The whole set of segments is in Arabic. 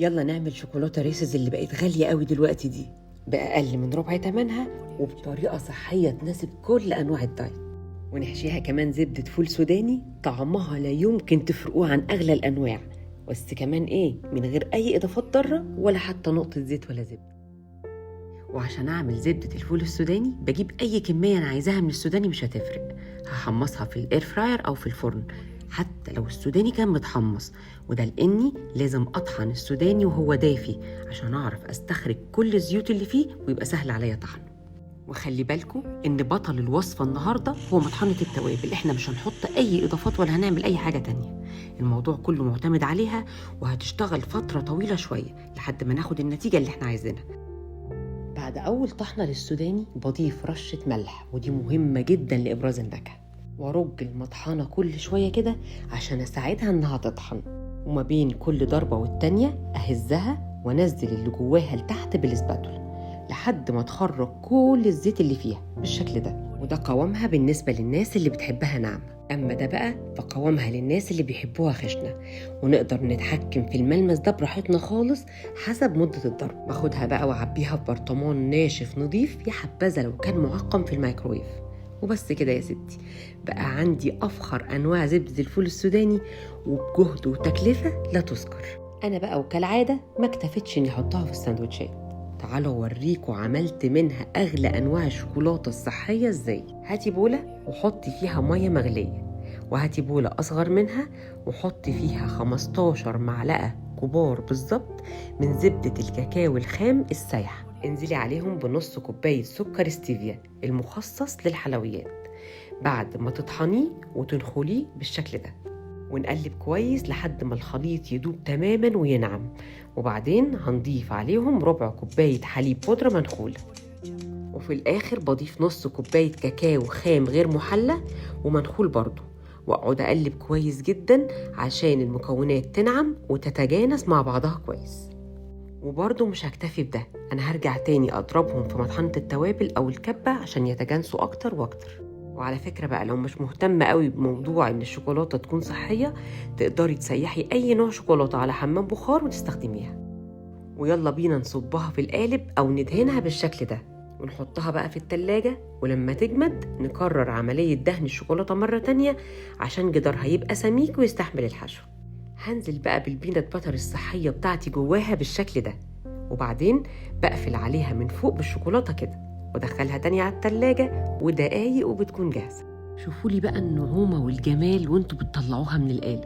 يلا نعمل شوكولاتة ريسز اللي بقت غالية قوي دلوقتي دي بأقل من ربع تمنها وبطريقة صحية تناسب كل أنواع الدايت، ونحشيها كمان زبدة فول سوداني طعمها لا يمكن تفرقوه عن أغلى الأنواع، بس كمان من غير أي إضافات ضارة ولا حتى نقطة زيت ولا زبدة. وعشان أعمل زبدة الفول السوداني بجيب أي كمية أنا عايزاها من السوداني، مش هتفرق، هحمصها في الإير فراير أو في الفرن حتى لو السوداني كان متحمص، وده لأني لازم أطحن السوداني وهو دافي عشان أعرف أستخرج كل الزيوت اللي فيه ويبقى سهل عليا طحنه. وخلي بالكم إن بطل الوصفة النهاردة هو مطحنة التوابل، إحنا مش هنحط أي إضافات ولا هنعمل أي حاجة تانية، الموضوع كله معتمد عليها وهتشتغل فترة طويلة شوية لحد ما ناخد النتيجة اللي إحنا عايزينها. بعد أول طحنة للسوداني بضيف رشة ملح، ودي مهمة جدا لإبراز النكهة، وارج المطحنة كل شوية كده عشان أساعدها إنها تطحن، وما بين كل ضربة والتانية أهزها وانزل اللي جواها لتحت بالسباتولا لحد ما تخرج كل الزيت اللي فيها بالشكل ده. وده قوامها بالنسبة للناس اللي بتحبها ناعمة، أما ده بقى فقوامها للناس اللي بيحبوها خشنة، ونقدر نتحكم في الملمس ده براحتنا خالص حسب مدة الضرب. باخدها بقى وعبيها في برطمان ناشف نظيف، يا حبذا لو كان معقم في الميكرويف. وبس كده يا ستي، بقى عندي أفخر أنواع زبدة الفول السوداني وبجهد وتكلفة لا تذكر. أنا بقى وكالعادة ما اكتفتش إني أحطها في الساندوتشات، تعالوا أوريكم عملت منها أغلى أنواع الشوكولاتة الصحية إزاي. هاتي بولة وحطي فيها مية مغلية، وهاتي بولة أصغر منها وحطي فيها 15 معلقة كبار بالظبط من زبدة الكاكاو الخام السايحة، انزلي عليهم بنص كوباية سكر ستيفيا المخصص للحلويات بعد ما تطحنيه وتنخليه بالشكل ده، ونقلب كويس لحد ما الخليط يدوب تماما وينعم، وبعدين هنضيف عليهم ربع كوباية حليب بودرة منخولة، وفي الآخر بضيف نص كوباية كاكاو خام غير محلى ومنخول برضو، واقعد اقلب كويس جدا عشان المكونات تنعم وتتجانس مع بعضها كويس. وبرضو مش هكتفي بده، انا هرجع تاني اضربهم في مطحنة التوابل او الكبة عشان يتجانسوا اكتر واكتر. وعلى فكرة بقى، لو مش مهتمة قوي بموضوع ان الشوكولاتة تكون صحية، تقدري تسيحي اي نوع شوكولاتة على حمام بخار وتستخدميها. ويلا بينا نصبها في القالب او ندهنها بالشكل ده ونحطها بقى في التلاجة، ولما تجمد نكرر عملية دهن الشوكولاتة مرة تانية عشان جدارها يبقى سميك ويستحمل الحشو. هنزل بقى بالبينات باتر الصحية بتاعتي جواها بالشكل ده، وبعدين بقفل عليها من فوق بالشوكولاتة كده ودخلها تاني على التلاجة ودقايق وبتكون جاهزة. شوفولي بقى النعومة والجمال وانتوا بتطلعوها من القالب،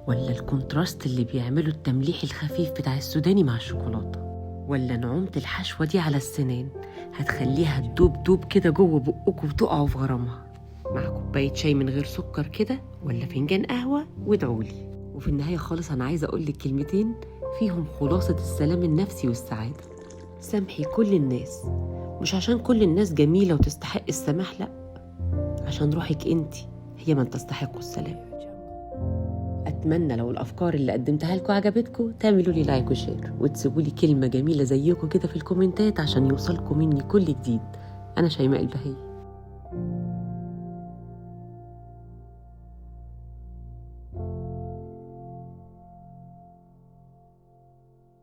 ولا الكونتراست اللي بيعمله التمليح الخفيف بتاع السوداني مع الشوكولاتة، ولا نعومة الحشوة دي على السنان هتخليها تدوب دوب كده جوه بقكم وتقعوا في غرامها، مع كوباية شاي من غير سكر كده ولا فنجان قهوة وادعولي. وفي النهاية خالص أنا عايزة أقولك كلمتين فيهم خلاصة السلام النفسي والسعادة. سامحي كل الناس، مش عشان كل الناس جميلة وتستحق السماح، لأ، عشان روحك انتي هي من تستحق السلام. أتمنى لو الأفكار اللي قدمتها لكم عجبتكم تعملوا لي لايك وشير وتسيبوا لي كلمة جميلة زيكم كده في الكومنتات عشان يوصلكم مني كل جديد. أنا شيماء البهي.